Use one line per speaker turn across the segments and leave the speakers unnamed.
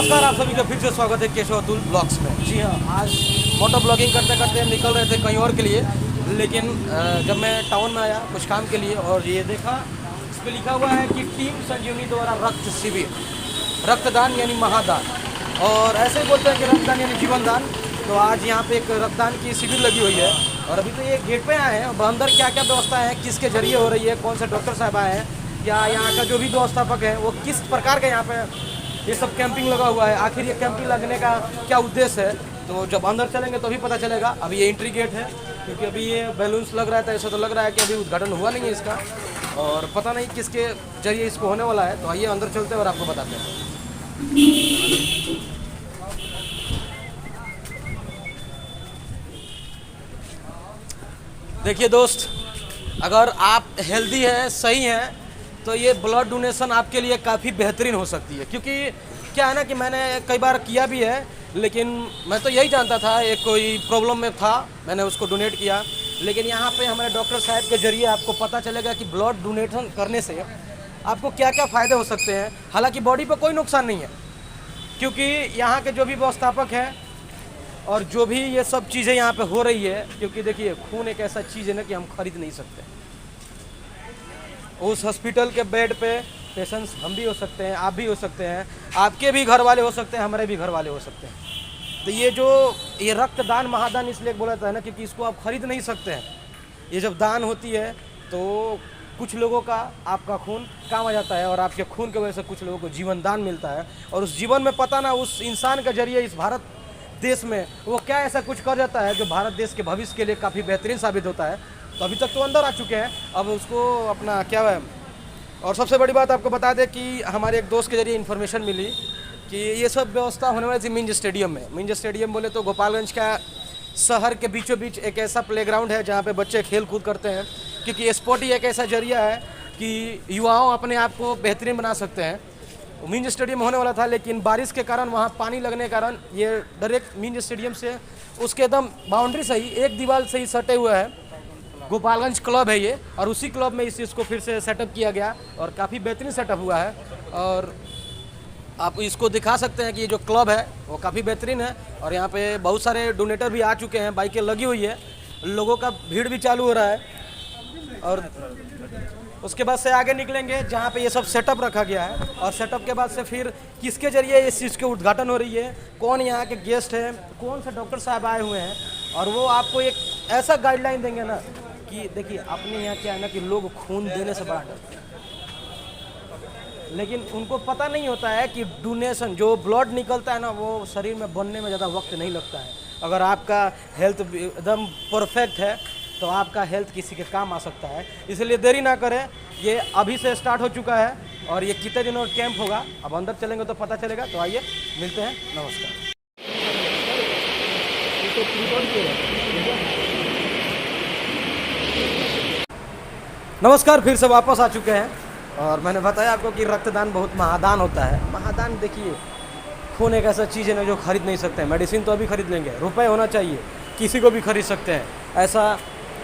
नमस्कार, आप सभी का फिर से स्वागत है केशव अतुल ब्लॉग्स में। जी हाँ, आज मोटो ब्लॉगिंग करते करते हम निकल रहे थे कहीं और के लिए, लेकिन जब मैं टाउन में आया कुछ काम के लिए और ये देखा, इस पर लिखा हुआ है कि टीम संजीवनी द्वारा रक्त शिविर, रक्तदान यानी महादान, और ऐसे ही बोलते हैं कि रक्तदान यानी जीवन दान। तो आज यहाँ पे एक रक्तदान की शिविर लगी हुई है और अभी तो ये गेट पे आए हैं। अब अंदर क्या क्या व्यवस्था है, किसके जरिए हो रही है, कौन से डॉक्टर साहब आए हैं, या यहाँ का जो भी व्यवस्थापक है वो किस प्रकार का यहाँ पे ये सब कैंपिंग लगा हुआ है, आखिर ये कैंपिंग लगने का क्या उद्देश्य है, तो जब अंदर चलेंगे तो भी पता चलेगा। अभी ये एंट्री गेट है, क्योंकि अभी ये बैलून्स लग रहा था, ऐसा तो लग रहा है कि अभी उद्घाटन हुआ नहीं है इसका, और पता नहीं किसके जरिए इसको होने वाला है। तो आइए अंदर चलते हैं और आपको बताते हैं। देखिए दोस्त, अगर आप हेल्दी हैं, सही हैं, तो ये ब्लड डोनेशन आपके लिए काफ़ी बेहतरीन हो सकती है। क्योंकि क्या है ना कि मैंने कई बार किया भी है, लेकिन मैं तो यही जानता था एक कोई प्रॉब्लम में था, मैंने उसको डोनेट किया। लेकिन यहाँ पे हमारे डॉक्टर साहब के जरिए आपको पता चलेगा कि ब्लड डोनेशन करने से आपको क्या क्या फ़ायदे हो सकते हैं। हालांकि बॉडी पर कोई नुकसान नहीं है, क्योंकि यहाँ के जो भी व्यवस्थापक हैं और जो भी ये सब चीज़ें यहाँ पे हो रही है, क्योंकि देखिए खून एक ऐसा चीज़ है ना कि हम खरीद नहीं सकते। उस हॉस्पिटल के बेड पे पेशेंट्स हम भी हो सकते हैं, आप भी हो सकते हैं, आपके भी घर वाले हो सकते हैं, हमारे भी घर वाले हो सकते हैं। तो ये रक्तदान महादान इसलिए बोला जाता है ना, क्योंकि इसको आप खरीद नहीं सकते हैं। ये जब दान होती है तो कुछ लोगों का आपका खून काम आ जाता है, और आपके खून की वजह से कुछ लोगों को जीवन दान मिलता है। और उस जीवन में पता ना उस इंसान के जरिए इस भारत देश में वो क्या ऐसा कुछ कर जाता है जो भारत देश के भविष्य के लिए काफ़ी बेहतरीन साबित होता है। तो अभी तक तो अंदर आ चुके हैं, अब उसको अपना क्या है। और सबसे बड़ी बात आपको बता दें कि हमारे एक दोस्त के जरिए इन्फॉर्मेशन मिली कि ये सब व्यवस्था होने वाली थी मिंज स्टेडियम में। मिंज स्टेडियम बोले तो गोपालगंज का शहर के बीचों बीच एक ऐसा प्लेग्राउंड है जहाँ पे बच्चे खेल कूद करते हैं, क्योंकि स्पोर्ट ही एक ऐसा जरिया है कि युवाओं अपने आप को बेहतरीन बना सकते हैं। मिंज स्टेडियम होने वाला था, लेकिन बारिश के कारण वहाँ पानी लगने के कारण ये डायरेक्ट मिंज स्टेडियम से उसके एकदम बाउंड्री से ही एक दीवार से ही सटे हुए है। गोपालगंज क्लब है ये, और उसी क्लब में इस चीज़ को फिर से सेटअप किया गया और काफ़ी बेहतरीन सेटअप हुआ है। और आप इसको दिखा सकते हैं कि ये जो क्लब है वो काफ़ी बेहतरीन है, और यहाँ पे बहुत सारे डोनेटर भी आ चुके हैं, बाइकें लगी हुई है, लोगों का भीड़ भी चालू हो रहा है। और उसके बाद से आगे निकलेंगे जहाँ पे ये सब सेटअप रखा गया है, और सेटअप के बाद से फिर किसके जरिए इस चीज़ के उद्घाटन हो रही है, कौन यहाँ के गेस्ट हैं, कौन से डॉक्टर साहब आए हुए हैं, और वो आपको एक ऐसा गाइडलाइन देंगे ना कि देखिए अपने यहाँ क्या है ना कि लोग खून देने से बड़ा डरते हैं, लेकिन उनको पता नहीं होता है कि डोनेशन जो ब्लड निकलता है ना वो शरीर में बनने में ज़्यादा वक्त नहीं लगता है। अगर आपका हेल्थ एकदम परफेक्ट है तो आपका हेल्थ किसी के काम आ सकता है। इसलिए देरी ना करें, ये अभी से स्टार्ट हो चुका है और ये कितने दिनों कैंप होगा, अब अंदर चलेंगे तो पता चलेगा। तो आइए मिलते हैं, नमस्कार। नमस्कार, फिर से वापस आ चुके हैं, और मैंने बताया आपको कि रक्तदान बहुत महादान होता है। महादान देखिए, खून एक ऐसा चीज़ है ना जो खरीद नहीं सकते हैं। मेडिसिन तो अभी खरीद लेंगे, रुपए होना चाहिए, किसी को भी खरीद सकते हैं, ऐसा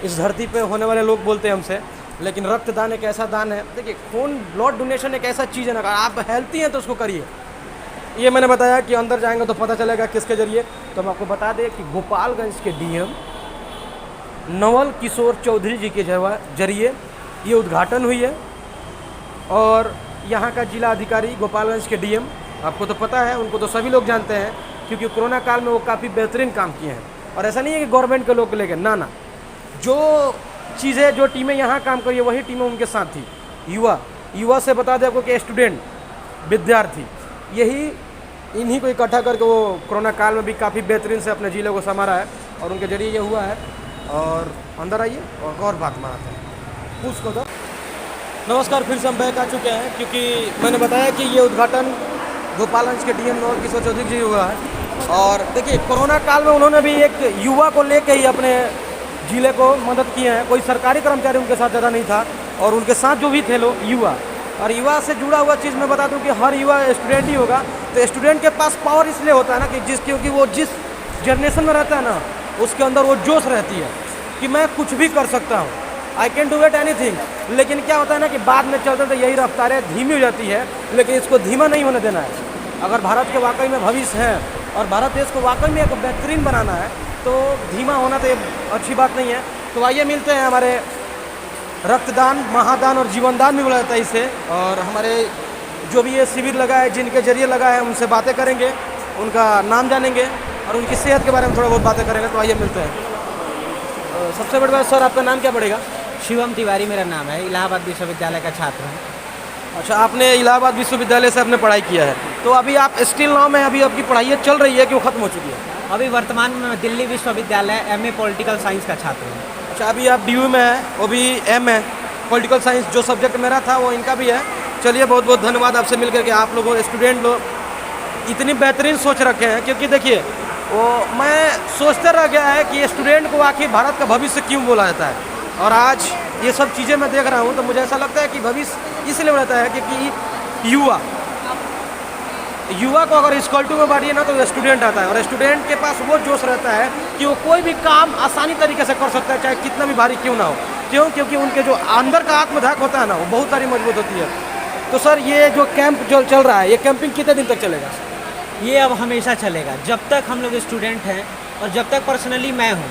इस धरती पे होने वाले लोग बोलते हैं हमसे। लेकिन रक्तदान एक ऐसा दान है, देखिए खून ब्लड डोनेशन एक ऐसा चीज़ है ना, अगर आप हेल्थी हैं तो उसको करिए। ये मैंने बताया कि अंदर जाएंगे तो पता चलेगा किसके जरिए। तो हम आपको बता दें कि गोपालगंज के डीएम नवल किशोर चौधरी जी के जरिए ये उद्घाटन हुई है, और यहाँ का जिला अधिकारी गोपालगंज के डीएम, आपको तो पता है, उनको तो सभी लोग जानते हैं, क्योंकि कोरोना काल में वो काफ़ी बेहतरीन काम किए हैं। और ऐसा नहीं है कि गवर्नमेंट के लोग को लेकर, ना, जो चीज़ें जो टीमें यहाँ काम करी है वही टीमें उनके साथ थी। युवा से बता दें आपको कि स्टूडेंट, विद्यार्थी, यही इन्हीं को इकट्ठा करके वो कोरोना काल में भी काफ़ी बेहतरीन से अपने जिले को संवारा है, और उनके जरिए ये हुआ है। और अंदर आइए और बात मारते हैं, उसको तो नमस्कार, फिर से हम बैक आ चुके हैं, क्योंकि मैंने बताया कि ये उद्घाटन गोपालगंज के डीएम नवल किशोर चौधरी जी हुआ है। और देखिए कोरोना काल में उन्होंने भी एक युवा को लेके ही अपने जिले को मदद किए हैं। कोई सरकारी कर्मचारी उनके साथ ज़्यादा नहीं था, और उनके साथ जो भी थे लोग युवा, और युवा से जुड़ा हुआ चीज़ मैं बता दूं कि हर युवा स्टूडेंट ही होगा। तो स्टूडेंट के पास पावर इसलिए होता है ना कि क्योंकि वो जिस जनरेशन में रहता है ना, उसके अंदर वो जोश रहती है कि मैं कुछ भी कर सकता हूँ, I can do it anything. लेकिन क्या होता है ना कि बाद में चलते तो यही रफ्तारें धीमी हो जाती है, लेकिन इसको धीमा नहीं होने देना है। अगर भारत के वाकई में भविष्य है और भारत देश को वाकई में एक बेहतरीन बनाना है तो धीमा होना तो ये अच्छी बात नहीं है। तो आइए मिलते हैं, हमारे रक्तदान, महादान और जीवनदान भी बोला जाता है इसे, और हमारे जो भी ये शिविर लगा है, जिनके जरिए लगा है, उनसे बातें करेंगे, उनका नाम जानेंगे और उनकी सेहत के बारे में थोड़ा बहुत बातें करेंगे। तो आइए मिलते हैं। सबसे बड़ी बात, सर आपका नाम क्या पड़ेगा?
शिवम तिवारी मेरा नाम है, इलाहाबाद विश्वविद्यालय का छात्र हूँ।
अच्छा, आपने इलाहाबाद विश्वविद्यालय से आपने पढ़ाई किया है, तो अभी आप स्टिल नाउ में अभी आपकी पढ़ाई चल रही है कि वो खत्म हो चुकी है?
अभी वर्तमान में मैं दिल्ली विश्वविद्यालय एमए पॉलिटिकल साइंस का छात्र हूँ।
अच्छा, अभी आप डीयू में है, वो भी एम है पॉलिटिकल साइंस, जो सब्जेक्ट मेरा था वो इनका भी है। चलिए, बहुत बहुत धन्यवाद आपसे मिलकर के। आप लोगों स्टूडेंट लोग इतनी बेहतरीन सोच रखे हैं, क्योंकि देखिए वो मैं सोचता रह गया है कि स्टूडेंट को आखिर भारत का भविष्य क्यों बोला जाता है, और आज ये सब चीज़ें मैं देख रहा हूँ तो मुझे ऐसा लगता है कि भविष्य इसलिए रहता है क्योंकि युवा को अगर स्कूल टू में बांटिए ना तो स्टूडेंट आता है, और स्टूडेंट के पास वो जोश रहता है कि वो कोई भी काम आसानी तरीके से कर सकता है, चाहे कितना भी भारी क्यों ना हो। क्यों? क्योंकि उनके जो अंदर का आत्मधाक होता है ना, वो बहुत सारी मजबूत होती है। तो सर, ये जो कैंप जो चल रहा है, ये कैंपिंग कितने दिन तक चलेगा?
ये अब हमेशा चलेगा जब तक हम लोग स्टूडेंट हैं, और जब तक पर्सनली मैं हूँ,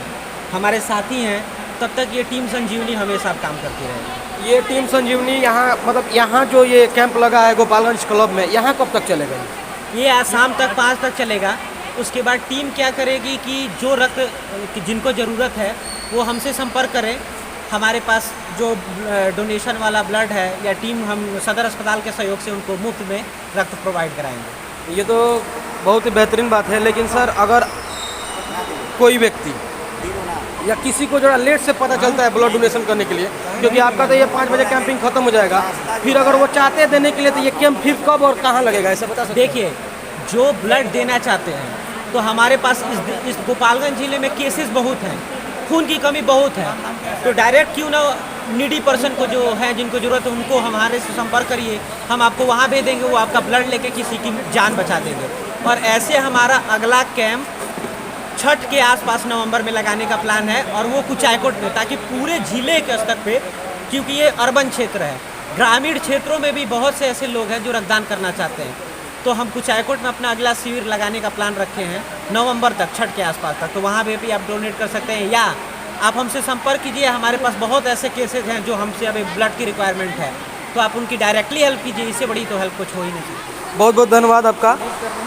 हमारे साथी हैं, तब तक ये टीम संजीवनी हमेशा काम करती रहेगी।
ये टीम संजीवनी यहाँ, मतलब यहाँ जो ये कैंप लगा है गोपालगंज क्लब में, यहाँ कब तक चलेगा?
ये आज शाम तक 5 तक चलेगा। उसके बाद टीम क्या करेगी कि जो रक्त जिनको ज़रूरत है वो हमसे संपर्क करें। हमारे पास जो डोनेशन वाला ब्लड है, या टीम हम सदर अस्पताल के सहयोग से उनको मुफ्त में रक्त प्रोवाइड कराएंगे।
ये तो बहुत ही बेहतरीन बात है। लेकिन सर, अगर कोई व्यक्ति या किसी को जो लेट से पता चलता है ब्लड डोनेशन करने के लिए, क्योंकि आपका तो ये 5 बजे कैंपिंग खत्म हो जाएगा, फिर अगर वो चाहते हैं देने के लिए, तो ये कैंप फिर कब और कहाँ लगेगा, ऐसा बता सकते हैं?
देखिए, जो ब्लड देना चाहते हैं तो हमारे पास इस गोपालगंज जिले में केसेस बहुत हैं, खून की कमी बहुत है, तो डायरेक्ट क्यों ना नीडी पर्सन को जो है, जिनको ज़रूरत है, उनको हमारे से संपर्क करिए। हम आपको वहाँ भेज देंगे, वो आपका ब्लड लेके किसी की जान बचा देंगे। और ऐसे हमारा अगला कैंप छठ के आसपास नवंबर में लगाने का प्लान है, और वो कुचायकोट में, ताकि पूरे जिले के स्तर पे, क्योंकि ये अर्बन क्षेत्र है, ग्रामीण क्षेत्रों में भी बहुत से ऐसे लोग हैं जो रक्तदान करना चाहते हैं। तो हम कुचायकोट में अपना अगला शिविर लगाने का प्लान रखे हैं नवंबर तक, छठ के आसपास तक। तो वहाँ पे भी आप डोनेट कर सकते हैं, या आप हमसे संपर्क कीजिए। हमारे पास बहुत ऐसे केसेज हैं जो हमसे अभी ब्लड की रिक्वायरमेंट है, तो आप उनकी डायरेक्टली हेल्प कीजिए। इससे बड़ी तो हेल्प कुछ हो ही नहीं।
बहुत बहुत धन्यवाद आपका।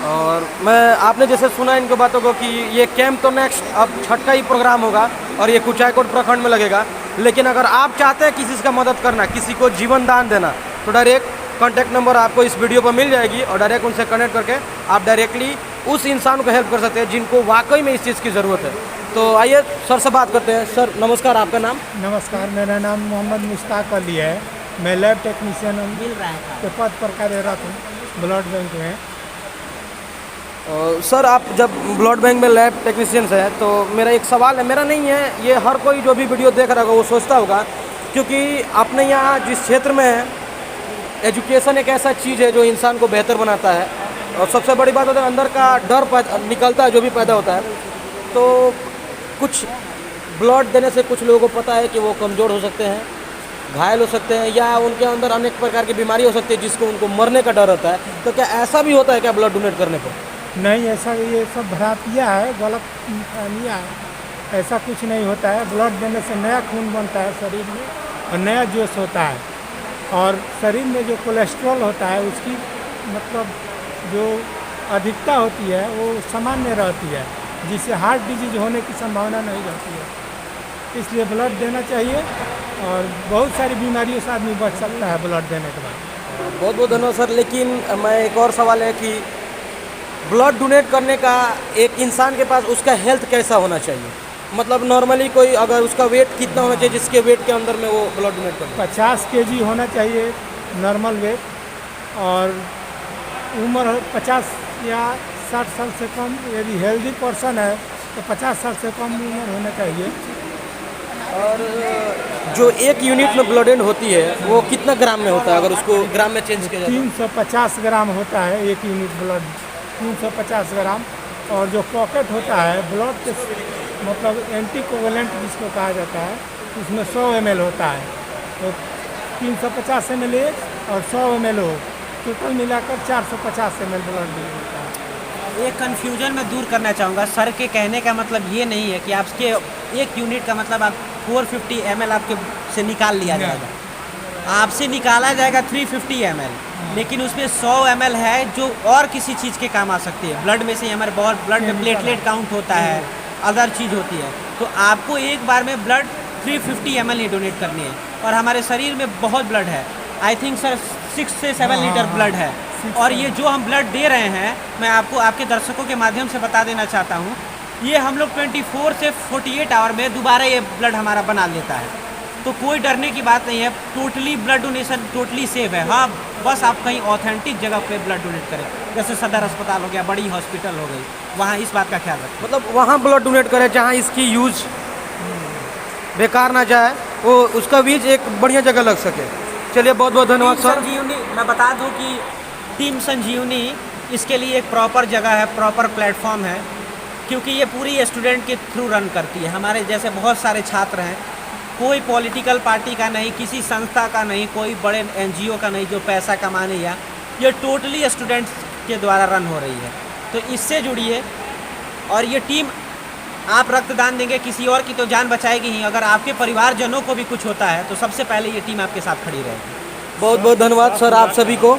और मैं, आपने जैसे सुना इनकी बातों को कि ये कैंप तो नेक्स्ट अब छठ का ही प्रोग्राम होगा और ये कुचायकोट प्रखंड में लगेगा। लेकिन अगर आप चाहते हैं किसी का मदद करना, किसी को जीवन दान देना, तो डायरेक्ट कॉन्टैक्ट नंबर आपको इस वीडियो पर मिल जाएगी, और डायरेक्ट उनसे कनेक्ट करके आप डायरेक्टली उस इंसान को हेल्प कर सकते हैं जिनको वाकई में इस चीज़ की ज़रूरत है। तो आइए सर से बात करते हैं। सर नमस्कार, आपका नाम?
नमस्कार, मेरा नाम मोहम्मद मुश्ताक अली है। मैं लैब टेक्नीशियन
मिल रहा है
के पद पर कार्यरत हूँ ब्लड बैंक में।
सर, आप जब ब्लड बैंक में लैब टेक्नीशियन है, तो मेरा एक सवाल है, मेरा नहीं है, ये हर कोई जो भी वीडियो देख रहा होगा वो सोचता होगा, क्योंकि अपने यहाँ जिस क्षेत्र में है, एजुकेशन एक ऐसा चीज़ है जो इंसान को बेहतर बनाता है, और सबसे बड़ी बात होता है अंदर का डर निकलता है जो भी पैदा होता है। तो कुछ ब्लड देने से कुछ लोगों को पता है कि वो कमज़ोर हो सकते हैं, घायल हो सकते हैं, या उनके अंदर अनेक प्रकार की बीमारी हो सकती है जिसको उनको मरने का डर होता है। तो क्या ऐसा भी होता है क्या ब्लड डोनेट करने पर?
नहीं, ऐसा ये सब भ्रांतियाँ है, गलत फहमियाँ है। ऐसा कुछ नहीं होता है। ब्लड देने से नया खून बनता है शरीर में, और नया जोश होता है, और शरीर में जो कोलेस्ट्रॉल होता है उसकी मतलब जो अधिकता होती है वो सामान्य रहती है, जिससे हार्ट डिजीज होने की संभावना नहीं रहती है। इसलिए ब्लड देना चाहिए, और बहुत सारी बीमारियों से आदमी बच सकता है ब्लड देने के बाद।
बहुत बहुत धन्यवाद सर। लेकिन मैं, एक और सवाल है कि ब्लड डोनेट करने का एक इंसान के पास उसका हेल्थ कैसा होना चाहिए? मतलब नॉर्मली कोई अगर उसका वेट कितना होना चाहिए जिसके वेट के अंदर में वो ब्लड डोनेट करे?
50 kg होना चाहिए नॉर्मल वेट, और उम्र 50 या 60 साल से कम, यदि हेल्दी पर्सन है तो 50 साल से कम उम्र होना चाहिए।
और जो एक यूनिट में ब्लड एंड होती है वो कितना ग्राम में होता है, अगर उसको ग्राम में चेंज किया जाए?
350 ग्राम होता है एक यूनिट ब्लड, 350 ग्राम। और जो पॉकेट होता है ब्लड के मतलब एंटीकोवलेंट जिसको कहा जाता है, उसमें 100 ml होता है। तो 350 ml और 100 ml हो, टोटल मिलाकर 450 ml ब्लड मिलता है।
एक कन्फ्यूजन मैं दूर करना चाहूँगा। सर के कहने का मतलब ये नहीं है कि आपके एक यूनिट का मतलब आप 450 ml आपके से निकाल लिया जाएगा। आपसे निकाला जाएगा 350 ml, लेकिन उसमें 100 ml है जो और किसी चीज़ के काम आ सकती है। ब्लड में से हमारे बहुत ब्लड में प्लेटलेट काउंट होता है, अदर चीज़ होती है। तो आपको एक बार में ब्लड 350 ml ही डोनेट करनी है। और हमारे शरीर में बहुत ब्लड है, आई थिंक सर 6 से 7 लीटर ब्लड है। और ये जो हम ब्लड दे रहे हैं, मैं आपको आपके दर्शकों के माध्यम से बता देना चाहता हूँ, ये हम लोग 24 से 48 आवर में दोबारा ये ब्लड हमारा बना लेता है। तो कोई डरने की बात नहीं है। Totally blood donation totally safe है। हाँ, बस आप कहीं ऑथेंटिक जगह पे ब्लड डोनेट करें, जैसे सदर अस्पताल हो गया, बड़ी हॉस्पिटल हो गई, वहाँ इस बात का ख्याल रखें।
मतलब वहाँ ब्लड डोनेट करें जहाँ इसकी यूज बेकार ना जाए, वो उसका बीज एक बढ़िया जगह लग सके। चलिए बहुत बहुत धन्यवाद
टीम
सर।
संजीवनी, मैं बता दूं कि टीम संजीवनी इसके लिए एक प्रॉपर जगह है, प्रॉपर प्लेटफॉर्म है, क्योंकि ये पूरी स्टूडेंट के थ्रू रन करती है। हमारे जैसे बहुत सारे छात्र हैं, कोई पॉलिटिकल पार्टी का नहीं, किसी संस्था का नहीं, कोई बड़े एनजीओ का नहीं जो पैसा कमाने या ये टोटली स्टूडेंट्स के द्वारा रन हो रही है। तो इससे जुड़िए। और ये टीम, आप रक्तदान देंगे किसी और की तो जान बचाएगी ही। अगर आपके परिवारजनों को भी कुछ होता है तो सबसे पहले ये टीम आपके साथ खड़ी रहेगी।
बहुत बहुत धन्यवाद सर आप सभी को।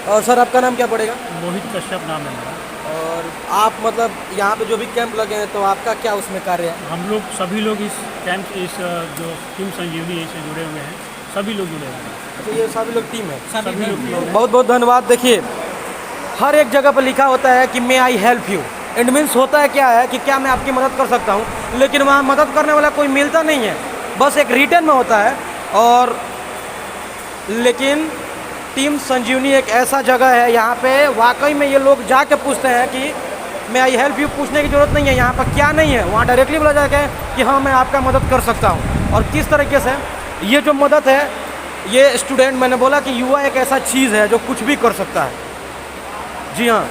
और सर आपका नाम क्या पड़ेगा?
मोहित कश्यप नाम है मेरा।
और आप मतलब यहाँ पे जो भी कैंप लगे हैं तो आपका क्या उसमें कार्य है?
हम लोग सभी लोग इस कैंप, इस जो टीम संजीवनी से जुड़े हुए हैं, सभी लोग जुड़े हुए हैं।
तो ये सभी लोग टीम है।
सभी लोग
बहुत बहुत धन्यवाद। देखिए हर एक जगह पर लिखा होता है कि may I help you. It means होता है क्या है कि क्या मैं आपकी मदद कर सकता हूँ, लेकिन वहाँ मदद करने वाला कोई मिलता नहीं है, बस एक रिटर्न में होता है। और लेकिन टीम संजीवनी एक ऐसा जगह है, यहाँ पे वाकई में ये लोग जाके पूछते हैं कि मैं आई हेल्प यू। पूछने की ज़रूरत नहीं है यहाँ पर क्या नहीं है, वहाँ डायरेक्टली बोला जाएगा कि हाँ मैं आपका मदद कर सकता हूँ। और किस तरीके से ये जो मदद है, ये स्टूडेंट, मैंने बोला कि युवा एक ऐसा चीज़ है जो कुछ भी कर सकता है। जी हाँ,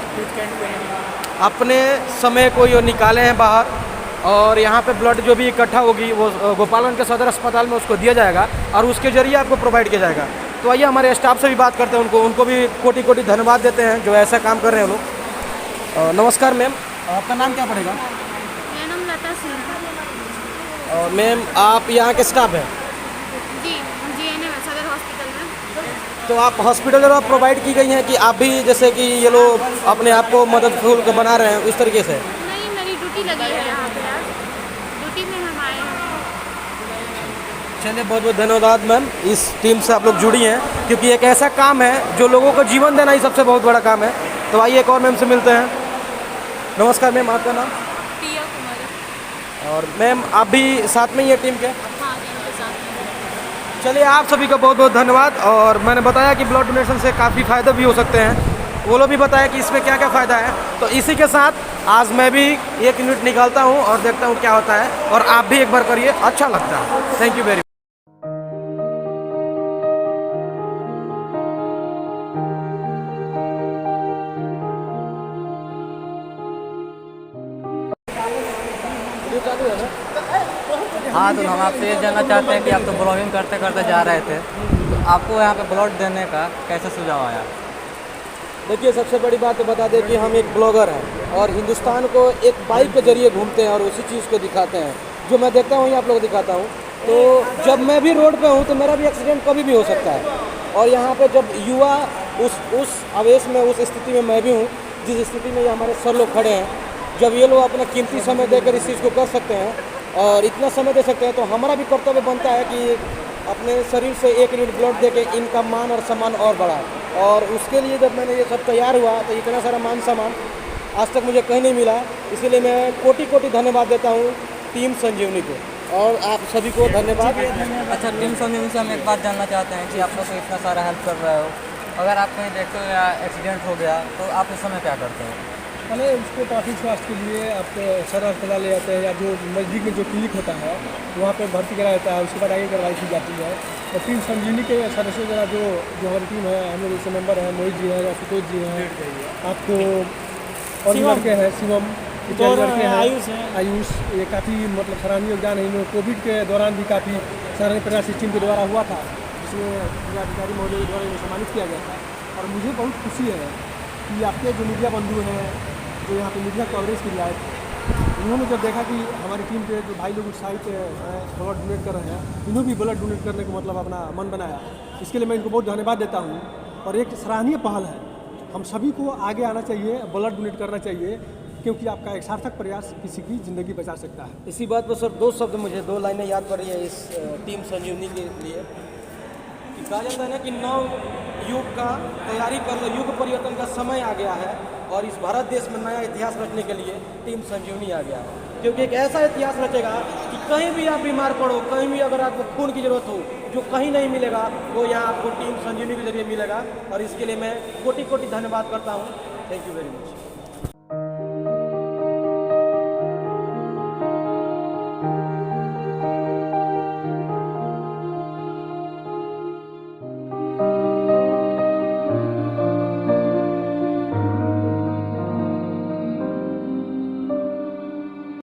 अपने समय को ये निकाले हैं बाहर, और यहाँ पे ब्लड जो भी इकट्ठा होगी वो गोपालगंज के सदर अस्पताल में उसको दिया जाएगा और उसके जरिए आपको प्रोवाइड किया जाएगा। तो आइए हमारे स्टाफ से भी बात करते हैं, उनको भी कोटि कोटि धन्यवाद देते हैं जो ऐसा काम कर रहे हैं लोग। नमस्कार मैम, आपका नाम क्या पड़ेगा?
मेरा नाम लता सिंह।
और मैम आप यहाँ के स्टाफ हैं?
जी, GNM है सदर हॉस्पिटल में।
तो आप हॉस्पिटल में प्रोवाइड की गई हैं कि आप भी जैसे कि ये लोग अपने आप को मददफुल बना रहे हैं इस तरीके से?
नहीं, मेरी ड्यूटी लगी है यहाँ पे आज, ड्यूटी में हम आए हैं।
चलिए बहुत बहुत धन्यवाद मैम, इस टीम से आप लोग जुड़ी हैं, क्योंकि एक ऐसा काम है जो लोगों को जीवन देना ही सबसे बहुत बड़ा काम है। तो आइए एक और मैम से मिलते हैं। नमस्कार मैम, आपका नाम?
प्रिया कुमारी।
और मैम आप भी साथ में ही है टीम के?
हाँ जी, उनके साथ में।
चलिए आप सभी का बहुत बहुत धन्यवाद। और मैंने बताया कि ब्लड डोनेशन से काफ़ी फ़ायदे भी हो सकते हैं, वो लोग भी बताया कि इसमें क्या क्या फ़ायदा है। तो इसी के साथ आज मैं भी 1 यूनिट निकालता हूँ और देखता हूँ क्या होता है, और आप भी एक बार करिए, अच्छा लगता है। Thank you very much.
हाँ, तो हम आपसे ये जानना चाहते हैं कि आप तो ब्लॉगिंग करते करते जा रहे थे, तो आपको यहाँ पे ब्लड देने का कैसे सुझाव आया?
देखिए सबसे बड़ी बात तो बता दें कि हम एक ब्लॉगर हैं और हिंदुस्तान को एक बाइक के जरिए घूमते हैं और उसी चीज़ को दिखाते हैं। जो मैं देखता हूँ आप लोग दिखाता हूँ। तो जब मैं भी रोड पे हूँ तो मेरा भी एक्सीडेंट कभी भी हो सकता है। और यहाँ पे जब युवा उस आवेश में, उस स्थिति में मैं भी हूँ जिस स्थिति में ये हमारे सर लोग खड़े हैं, जब ये लोग अपना कीमती समय देकर इस चीज़ को कर सकते हैं और इतना समय दे सकते हैं, तो हमारा भी कर्तव्य बनता है कि अपने शरीर से 1 यूनिट ब्लड दे के इनका मान और सम्मान और बढ़ाए। और उसके लिए जब मैंने ये सब तैयार हुआ तो इतना सारा मान सम्मान आज तक मुझे कहीं नहीं मिला, इसीलिए मैं कोटि कोटि धन्यवाद देता हूँ टीम संजीवनी को, और आप सभी को धन्यवाद।
अच्छा, टीम संजीवनी से हम एक बात जानना चाहते हैं कि आप लोग को इतना सारा हेल्प कर रहे हो, अगर आप कहीं देखते हो या एक्सीडेंट हो गया तो आप उस समय क्या करते हो?
पहले उसको प्राथमिक स्वास्थ्य के लिए आपको सदर अस्पताल ले जाते हैं या जो नज़दीक में जो क्लिनिक होता है वहाँ पे भर्ती कराया जाता है, उसके बाद आगे कार्रवाई की जाती है। और टीम संजीवनी के सदस्यों द्वारा जो हमारी टीम है, हम लोग जैसे मेंबर हैं, मोहित जी हैं, आशुतोष जी हैं, आपको और भी लड़के हैं, शिवम इत्यादि लड़के हैं, आयुष, ये काफ़ी मतलब सराहनीय योगदान है। इन लोग कोविड के दौरान भी काफ़ी सराहनीय प्रयास इस टीम के द्वारा हुआ था, जिसमें जिलाधिकारी महोदय के द्वारा इन्हें सम्मानित किया गया था। और मुझे बहुत खुशी है कि आपके जो मीडिया बंधु हैं, जो यहाँ पे मीडिया कवरेज की लायक, उन्होंने जब देखा कि हमारी टीम के जो भाई लोग उत्साहित हैं, ब्लड डोनेट कर रहे हैं, इन्हों भी ब्लड डोनेट करने को मतलब अपना मन बनाया। इसके लिए मैं इनको बहुत धन्यवाद देता हूँ और एक सराहनीय पहल है। हम सभी को आगे आना चाहिए, ब्लड डोनेट करना चाहिए, क्योंकि आपका एक सार्थक प्रयास किसी की ज़िंदगी बचा सकता है।
इसी बात पर सर दो शब्द मुझे, दो लाइनें याद पड़ी है इस टीम संजीवनी के लिए कि कहा जाता है ना कि नव युग का तैयारी कर लो, युग परिवर्तन का समय आ गया है और इस भारत देश में नया इतिहास रचने के लिए टीम संजीवनी आ गया है। क्योंकि एक ऐसा इतिहास रचेगा कि कहीं भी आप बीमार पड़ो, कहीं भी अगर आपको खून की ज़रूरत हो, जो कहीं नहीं मिलेगा वो यहाँ आपको टीम संजीवनी के जरिए मिलेगा। और इसके लिए मैं कोटि कोटि धन्यवाद करता हूँ। Thank you very much.